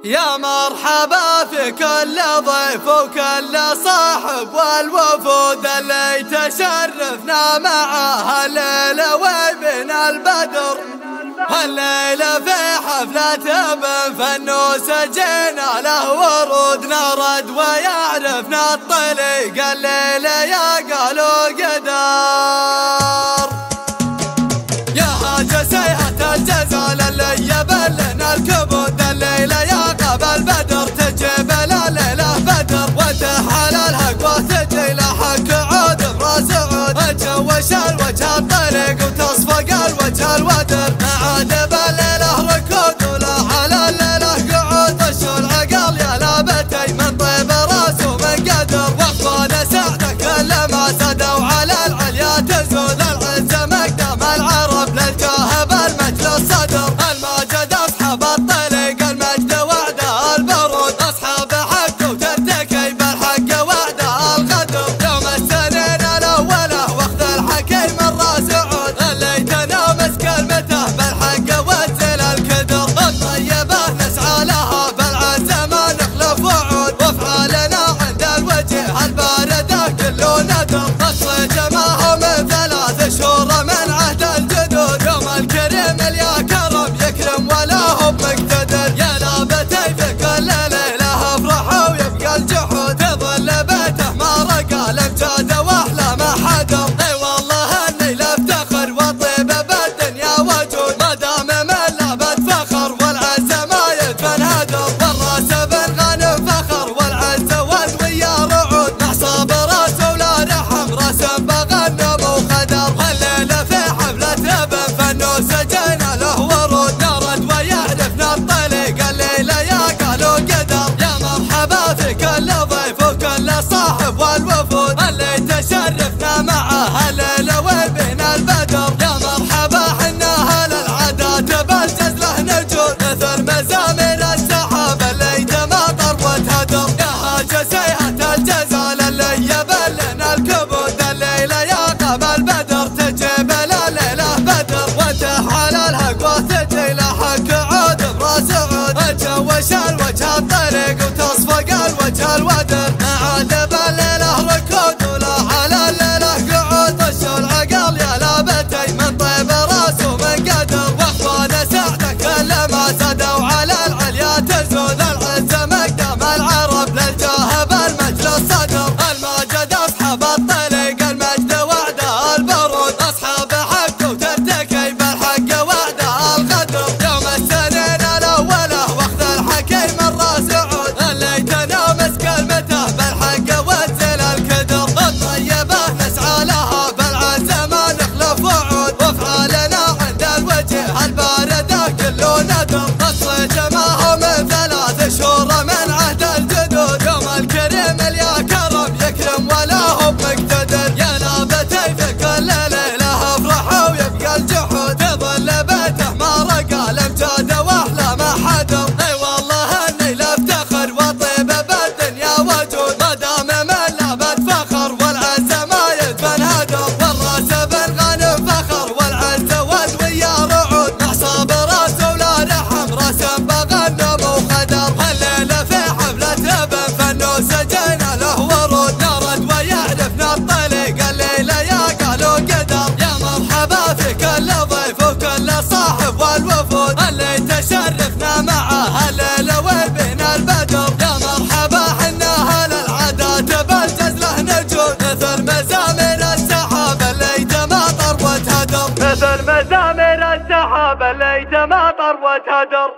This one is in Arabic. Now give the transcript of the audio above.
يا مرحبا في كل ضيف وكل صاحب والوفود اللي تشرفنا معه الليلة وبين البدر. الليلة في حفلة بن فنوس جينا له ورود نرد ويعرفنا الطليق الليلة يا قالوا قدر. يا هاجة سيئة الجزال اللي يبلنا الكبود الليلة يا قبل بدر تجيب الليلة بدر وتحال الحق وتجي لحق عود براس عود تجوش الوجه الطريق وتصفق الوجه الودر عاد بالليلة ركود ولا على الليلة قعود الشرع قال يا لابتي من طيب راس ومن قدر واخوان سعده كل ما سدوا على العليا تزول العزة مقدم العرب للجاه بالمجد صدر. المجد اصحاب الطريق المجد وعده البرود اصحاب حق وترتكي بالحق وعده الغدر. يوم السنين الاوله واخذ الحكيم الراس عود اللي تنامس كلمته بالحق وانزل الكدر. الطيبه نسعى لها بالعزه ما نخلف وعود وافعالنا عند الوجه البارده كله ندر. الصيد ما هو من 3 شهور من عهد الجدود يوم الكريم يا كرم يكرم ولا هو مقتدر. يا لابتي في كل ليله افرحوا ويبقى الجحود يظل بيته ما رقى الامجاد واحلى ما حدر. اي والله اني لافتخر والطيب بالدنيا وجود ما دام من لابد فخر والعزه ما يدفن هدر. والراس بن غانم فخر والعزه والويا رعود مع صابر ولا رحم رسم بغنم وخدر. الليله في حفله بن فنوس جينا له ورود نرد ويعرفنا الطليق الليله يا قالوا قدر. يا مرحبا في كل ضيف وكل صاحب والوفود اللي تشرفنا معه الليله وبين البدر. يا مرحبا حنا اهل العادات بالجز له نجود مثل مزامير السحاب اللي تماطر وتهدر. يا هاجة سيئة الجزال اللي يبلنا الكبود الليله يا قبل بدر تجيب الليله بدر وتحال الحق وتجي لحق عود براس عود تجوش الوجه الطريق وتصفق الوجه الودر عاد بالليله ركود ولا على الليله قعود الشرع قال يا لابتي من طيب راس ومن قدر. واخوان سعده كل ما سدوا على العليا تزول العزه مقدم العرب للجاه بالمجد صدر. المجد اصحاب الطريق المجد وعده البرود اصحاب حق وترتكي بالحق وعده الغدر. يوم السنين الاوله واخذ الحكيم الراس عود اللي تنامس كلمته بالحق وانزل الكدر. الطيبه نسعى لها بالعزه ما نخلف وعود وافعالنا عند الوجه البارده كله ندر. الصيد ما هو من 3 شهور من عهد الجدود يوم الكريم يا كرم يكرم ولا هو مقتدر. يا لابتي في كل ليله افرحوا ويبقى الجحود يظل بيته ما رقى الامجاد واحلى ما حدر. اي والله اني لافتخر والطيب بالدنيا وجود ما دام من لابد فخر والعزه ما يدفن هدر. والراس بن غانم فخر والعزه والويا رعود مع صابر ولا رحم رسم بغنم وخدر. الليله في حفله بن فنوس جينا له ورود نرد ويعرفنا الطليق الليله يا قالوا قدر. يا مرحبا في كل ضيف وكل صاحب والوفود اللي تشرفنا معه الليله وبين البدر. يا مرحبا حنا اهل العادات بالجز له نجود مثل مزامير السحاب اللي تماطر وتهدر مثل مزامير السحاب اللي تماطر وتهدر.